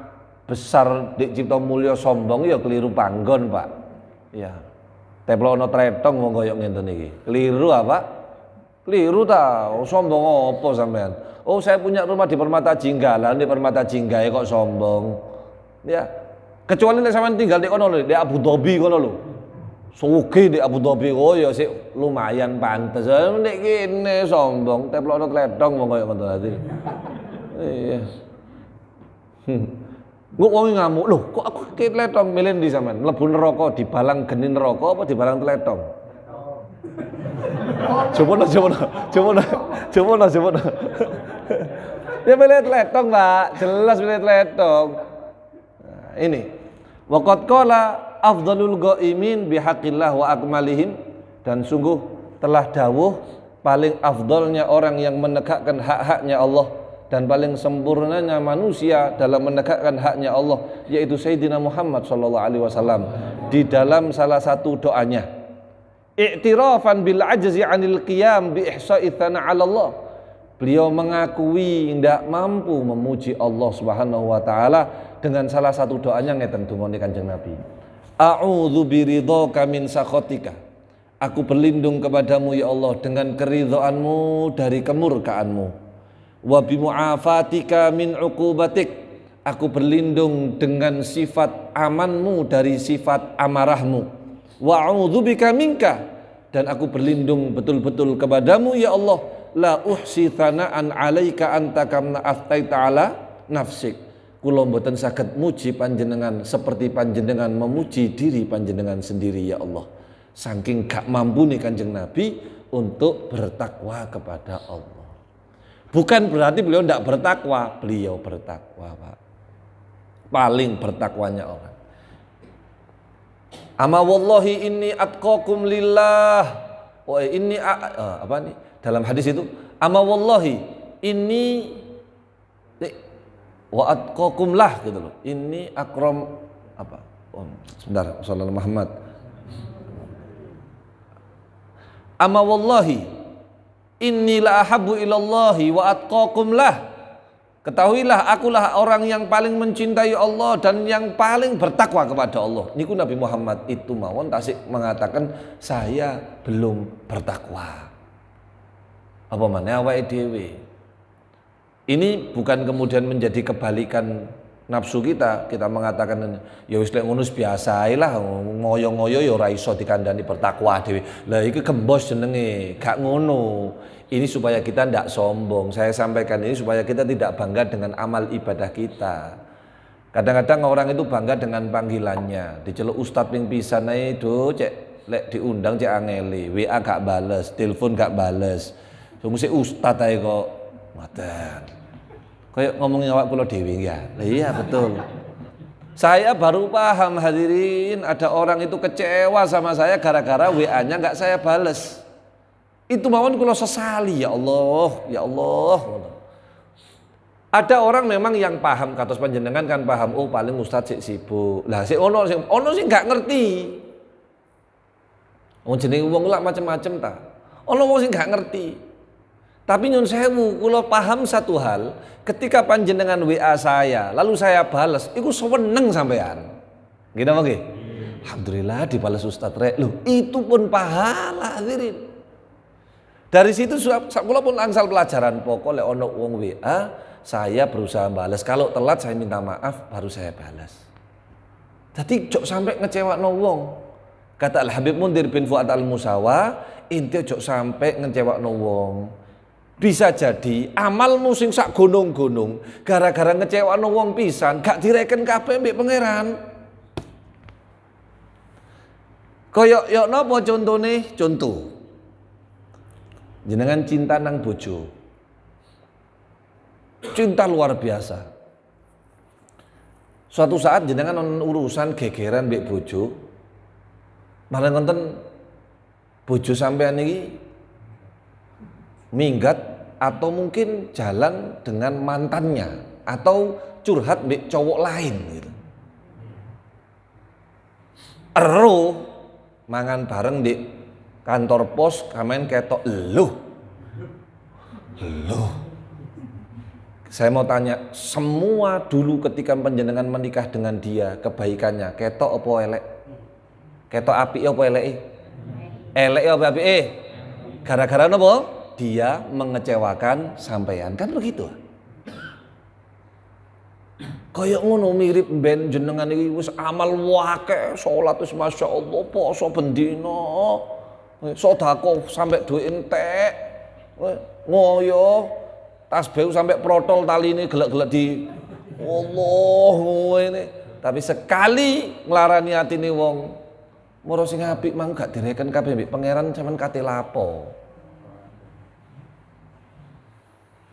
besar di Cipto Mulyo sombong ya keliru panggon Pak. Ya. Teplono tretong wong koyo ngenten iki. Keliru apa? Keliru ta, sombong apa sampean? Oh, saya punya rumah di Permata Jinggalan, di Permata Jinggae kok sombong. Ya. Kecuali nek sampean tinggal di kono lho, di Abu Dhabi kono lho. Sugih di Abu Dhabi, oh ya sik lumayan pantes. Nek kene sombong, teplono tretong wong koyo ngoten iki. Iya. Gue wong ngamuk, loh kok aku tletong milih di sampean mlebu neraka dibalang geni neraka apa dibalang tletong? Coba. Ya milih tletong, Pak. Jelas milih tletong. Nah, ini. Waqad qala afdhalul ghaimin bihaqqillah wa akmalihim, dan sungguh telah dawuh paling afdalnya orang yang menegakkan hak-haknya Allah dan paling sempurnanya manusia dalam menegakkan haknya Allah, yaitu Sayyidina Muhammad SAW, di dalam salah satu doanya, i'tirafan bil ajzi 'anil qiyam bi ihsa'i tsana 'ala Allah. Beliau mengakui tidak mampu memuji Allah Subhanahu wa taala dengan salah satu doanya ngeten dungane Kanjeng Nabi. A'udzu biridhaka min sakhatika. Aku berlindung kepadamu ya Allah dengan keridhaanmu dari kemurkaanmu. Wa bimu'afatika min uqubatik, aku berlindung dengan sifat amanmu dari sifat amarahmu. Wa a'udzubika minka, dan aku berlindung betul-betul kepadamu ya Allah, la uhsi thana'an 'alaika anta kama aftaita 'ala nafsik. Kula mboten saged muji panjenengan seperti panjenengan memuji diri panjenengan sendiri ya Allah. Saking gak mampu nih Kanjeng Nabi untuk bertakwa kepada Allah. Bukan berarti beliau tidak bertakwa, beliau bertakwa Pak. Paling bertakwanya orang. Ama wallahi inni atqakum lillah. Wa inni apa nih? Dalam hadis itu, ama wallahi inni wa atqakum lah gitu loh. Ini akram apa? Oh, sebentar, sallallahu Muhammad. Ama wallahi inni la ahabbu ilallahi wa atqakum lah. Ketahuilah akulah orang yang paling mencintai Allah dan yang paling bertakwa kepada Allah. Niku Nabi Muhammad itu mawon tasik mengatakan saya belum bertakwa. Apa maneh awake dhewe. Ini bukan kemudian menjadi kebalikan nafsu kita mengatakan ya wis lek ngono biasa ae lah, ngoyo-ngoyo ya ora iso dikandani bertakwa dhewe. Lah iki gembos jenenge, gak ngono. Ini supaya kita tidak sombong. Saya sampaikan ini supaya kita tidak bangga dengan amal ibadah kita. Kadang-kadang orang itu bangga dengan panggilannya. Diceluk ustadz ping pisan ae do cek lek diundang cek angeli, WA gak bales, telepon gak bales. Mesti ustadz ae kok ngoten. Kayak ngomongin awak kula dhewe ya. Iya betul. Saya baru paham hadirin, ada orang itu kecewa sama saya gara-gara WA-nya nggak saya bales. Itu mawon kula sesali ya Allah, ya Allah. Ada orang memang yang paham, kados panjenengan kan paham, oh paling ustaz sik sibuk. Lah sik ono sing nggak ngerti. Wong jenenge wong lak macam-macam ta. Ono wong sing nggak ngerti. Tapi nyun sewu, kula paham satu hal, ketika panjenengan WA saya, lalu saya balas, iku seweneng sampean. Gitu apa nggih? Alhamdulillah dibalas Ustaz Rek. Loh, itu pun pahala hadirin. Dari situ kula pun angsal pelajaran pokok lek ono wong WA, saya berusaha balas. Kalau telat saya minta maaf, baru saya balas. Jadi jok sampai ngecewakno wong. Kata Al Habib Mundir bin Fuad Al Musawa, inti jok sampai ngecewakno wong. Bisa jadi amalmu sing sak gunung-gunung gara-gara ngecewakno wong pisan gak direken kabeh mbek pangeran. Kaya yo napa contone? Contoh. jenengan cinta nang bojo. Cinta luar biasa. Suatu saat jenengan ono urusan gegeran mbek bojo. Malah ngonten bojo sampean iki minggat atau mungkin jalan dengan mantannya atau curhat mbek cowok lain gitu. Ero mangan bareng di kantor pos kamen ketok loh. Saya mau tanya, semua dulu ketika panjenengan menikah dengan dia, kebaikannya ketok apa elek? Ketok apik apa elek? Elek apa apik? Gara-gara napa? Dia mengecewakan sampean, kan begitu. Kayak ngono mirip ben jenengan iki wis amal wake, salat wis masyaallah, poso bendina, sedekah sampai duit entek, ngoyo tasbih sampai protol tali ini gelek-gelek di Allah ini. Tapi sekali nglarani atine wong, moro sing apik mang gak direken kabeh mbek pangeran sampean kate lapo.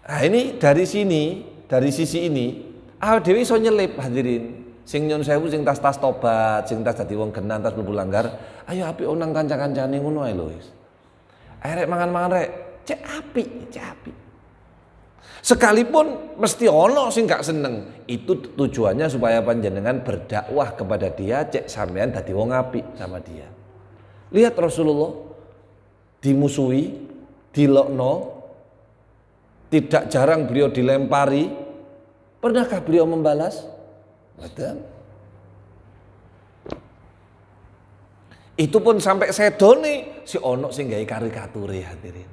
Nah ini dari sisi ini awake dhewe iso nyelip hadirin. Sing nyun sewu sing tas-tas tobat, sing tas dadi wong genan, tas mlebu langgar, ayo apik nang kanca-kancane ngono ae lho wis. Arek mangan-mangan rek, cek apik. Sekalipun mesti ono sing gak seneng. Itu tujuannya supaya panjenengan berdakwah kepada dia, cek sampean dadi wong apik sama dia. Lihat Rasulullah dimusuhi, dilokno, tidak jarang beliau dilempari. Pernahkah beliau membalas? Betul. Itu pun sampai sedone si ono sing gawe karikature hadirin.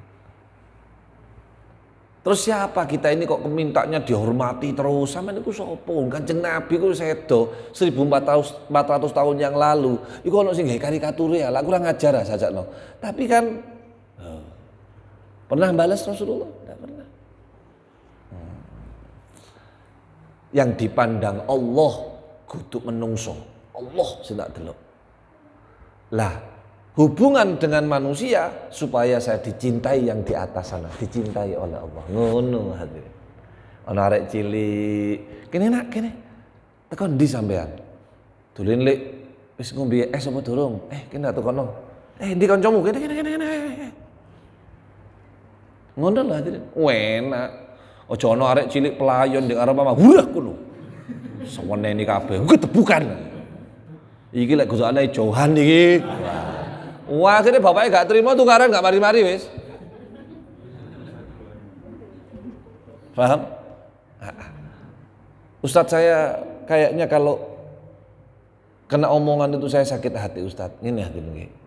Terus siapa kita ini kok mintanya dihormati terus? Sampeyan niku sapa? Kanjeng Nabi ku sedo 1400 tahun yang lalu. Iku ono sing gawe karikature ya, lah kurang ajar sajakno. Tapi kan pernah balas Rasulullah? Tidak pernah. Yang dipandang Allah kudu menungso. Allah sing tak delok. Lah, hubungan dengan manusia supaya saya dicintai yang di atas sana, dicintai oleh Allah. Ngono hadirin. Ana arek cilik, kene nak kene. Tekan ndi sampean? Dolen lek wis ngombe es apa durung? Kene tekono. Ndi kancamu? Kene. Ngono lho hadirin. Enak. Aja ana arek cilik pelayon ndek arep omah. Hurah kono. Seweneni kabeh. Ketebukan. Iki lek gosokane Johan iki. Wah, akhirnya bapaknya gak terima tukaran gak mari-mari wis. Paham? Ustadz saya kayaknya kalau kena omongan itu saya sakit hati Ustadz. Ini hati-hati.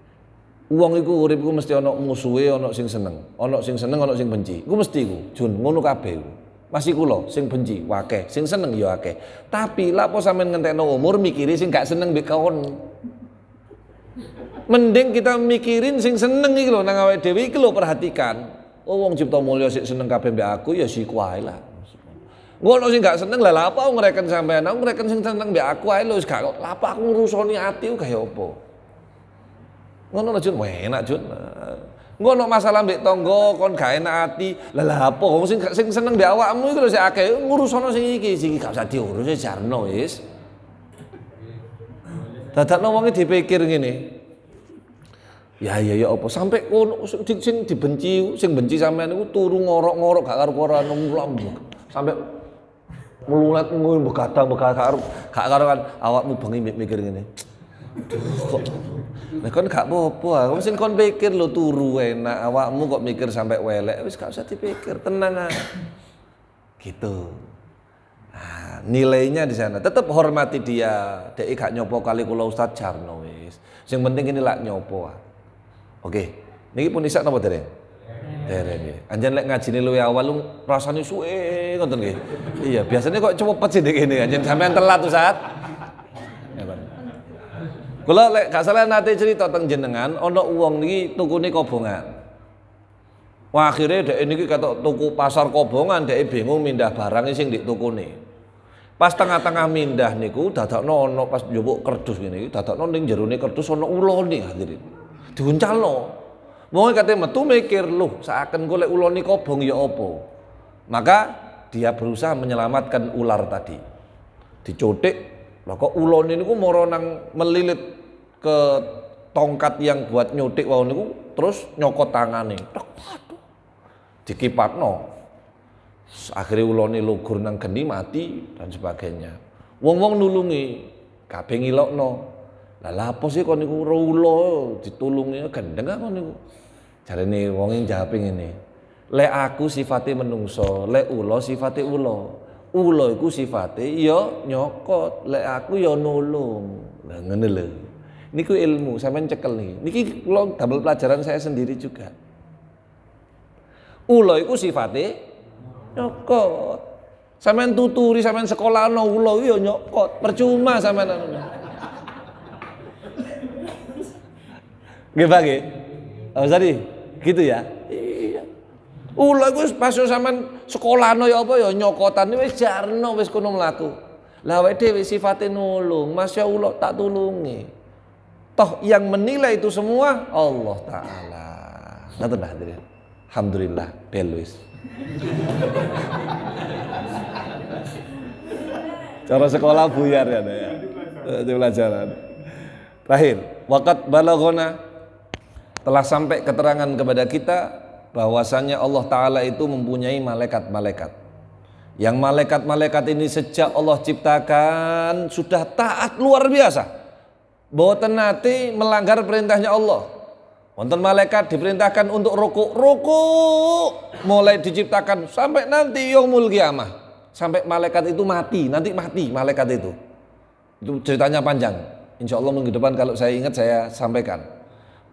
Uang iku urip iku mesti ana musuhe, ana sing seneng, ana sing benci. Iku mesti iku, Jun, ngono kabeh iku. Masih kula sing benci akeh, sing seneng ya akeh. Tapi lha apa sampean ngentekno umur mikiri sing gak seneng mbek kawan. Mending kita mikirin sing seneng iki lho nang awake dhewe iki lho perhatikan. Oh wong cipta mulya sik seneng kabeh mbek aku ya siku ae lah. Ngono sing gak seneng lah apa ngreken sampean, aku ngreken sing seneng mbek aku ae lho wis gak lha apa aku ngrusoni ati ku kaya apa. Ngono Jun, enak Jun. Ngono masalah mbek tangga kon gak enak ati. Lah apa wong sing seneng mbek awakmu iku lho sik akeh ngurusono sing iki gak usah diurus jarno wis. Dadakno wonge dipikir ngene. Ya apa sampai kono sing dibenci, sing benci sampean iku turu ngorok-ngorok gak karo-karoan sampai melulat ngono begadang gak karo-karoan awakmu bengi mikir ngene. Kok nek kon gak apa-apa, wong sing kon pikir lho turu enak, awakmu kok mikir sampai welek, wis gak usah dipikir, tenang aja. Gitu. Nah, nilainya di sana. Tetap hormati dia. Dek gak nyopo kali kula Ustaz jarno wis. Sing penting ini lak nyopo. Oke. Niki pun isak napa dereng? Dereng nggih. Anjen lek ngajine luwih awal lu rasane suwe ngoten nggih. Iya, biasanya kok cepet sih dek ini, anjen sampean telat Ustaz. Kula lek gak salah nate cerita teng jenengan ana wong niki tukune kobongan. Wah akhirnya dek niki kata tuku pasar kobongan dek bingung mindah barang sing di tukune. Pas tengah-tengah mindah niku dadakno ana pas njupuk kerdus ngene iki dadakno ning jerone kerdus ana ulane hadirin. Diuncalno. Wong kate metu mikir, "Loh, seakan golek ulo ni kobong ya apa?" Maka dia berusaha menyelamatkan ular tadi. Dicotik, lah kok ulone niku moro nang melilit ke tongkat yang buat nyotik wau niku terus nyokot tangane. Waduh. Dikipatno. Akhirnya ulone lugur nang geni mati dan sebagainya. Wong-wong nulungi kabeh ngilokno. Lah lapo sih kon niku ulo ditulungi gendeng kon niku. Jarene wong jawab ngene. Lek aku sifate menungso, lek ulo sifate ulo. Ulo iku sifate ya nyokot, lek aku ya nulung. Lah ngene lho. Niku ilmu, sampean cekel niki. Niki kula damel pelajaran saya sendiri juga. Ulo iku sifate nyokot. Sampean tuturi, sampean sekolah ana ulo ya nyokot. Percuma sampean anu. Nggih, Pak nggih. Tadi gitu ya. Iya. Ulo iku pas sampean sekolah ana ya apa ya nyokotan wis jarno wis kono mlaku. Lah awake dhewe sifate nulung, Masya Allah tak tulungi. Toh yang menilai itu semua Allah Ta'ala. Ngaten hadirin. Alhamdulillah belwis. Cara sekolah buyar ya. Itu pelajaran. Terakhir, waqat balaghona telah sampai keterangan kepada kita bahwasannya Allah Ta'ala itu mempunyai malaikat-malaikat. Yang malaikat-malaikat ini sejak Allah ciptakan sudah taat luar biasa. Boten nate melanggar perintahnya Allah. Wonten malaikat diperintahkan untuk rukuk mulai diciptakan sampai nanti yaumul qiyamah. Sampai malaikat itu mati, nanti mati malaikat itu. Itu ceritanya panjang. Insya Allah minggu depan kalau saya ingat saya sampaikan.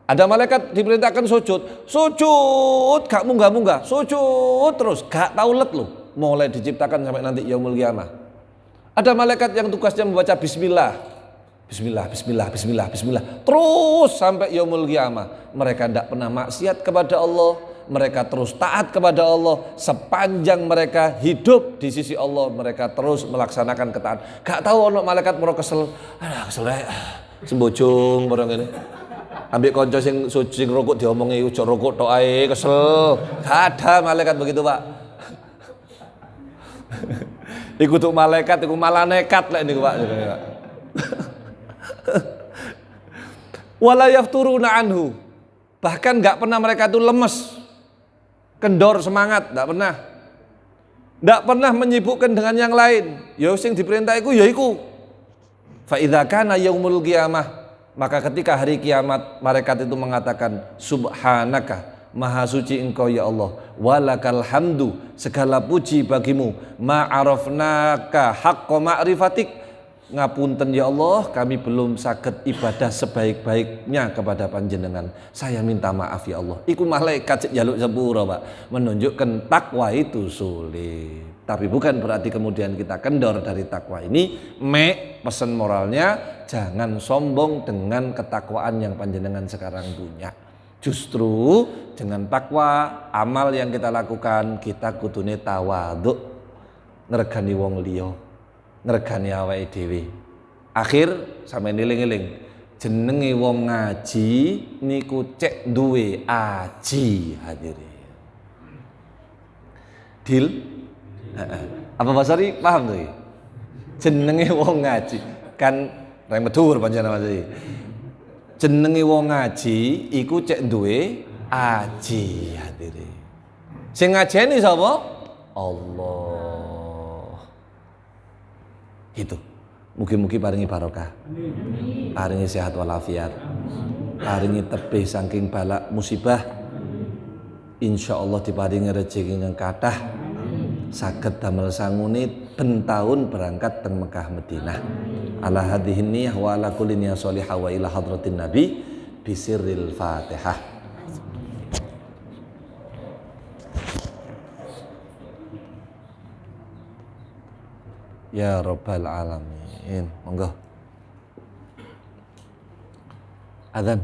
Ada malaikat diperintahkan sujud gak munggah-munggah, sujud terus gak taulet loh. Mulai diciptakan sampai nanti yaumul qiyamah. Ada malaikat yang tugasnya membaca bismillah. Bismillah, bismillah, bismillah, bismillah. Terus sampai yaumul qiyamah. Mereka tidak pernah maksiat kepada Allah. Mereka terus taat kepada Allah. Sepanjang mereka hidup di sisi Allah, mereka terus melaksanakan ketaatan. Gak tahu ono malaikat moro kesel. Kesel sembojong barang ini. Ambil konco sing rokok diomongi ujo rokok tok ae kesel. Gak ada malaikat begitu, Pak. Iku tuh malaikat iku malah nekat lek niku, Pak. Wala yafturuna anhu. Bahkan enggak pernah mereka itu lemes, kendor semangat, enggak pernah. Enggak pernah menyibukkan dengan yang lain. Ya sing diperintah iku ya iku. Fa idza kana yaumul qiyamah, maka ketika hari kiamat malaikat itu mengatakan subhanaka, maha suci engkau ya Allah, walakal hamdu, segala puji bagimu, ma'arafnaka haqqa ma'rifatik. Ngapunten ya Allah, kami belum saged ibadah sebaik-baiknya kepada panjenengan. Saya minta maaf ya Allah. Iku malaikat jaluk sepura, Pak, menunjukkan takwa itu sulit. Tapi bukan berarti kemudian kita kendor dari takwa ini. Pesan moralnya, jangan sombong dengan ketakwaan yang panjenengan sekarang punya. Justru dengan takwa, amal yang kita lakukan, kita kudune tawadhu, ngregani wong liya, ngregani awake dhewe. Akhir sampe eling-eling, jenenge wong ngaji niku cek duwe aji hadirin. Deal? Apa Basari paham tuh? Jenenge wong ngaji kan reng medur panjenengan Mas. Jenenge wong ngaji iku cek duwe aji hadirin. Sing ngajeni sapa? Allah. Gitu. Mugi-mugi paringi barokah. Paringi sehat walafiat. Paringi tebih saking balak musibah. Insyaallah diparingi rezeki ingkang kathah. Saged damel sangune ben taun berangkat teng Mekah Madinah. Ala hadhihi niyyah wa ala kulli niyyah shalihah wa ila hadratin nabi bisirril Fatihah. Ya Rabbal Alamin. Monggo. Adzan.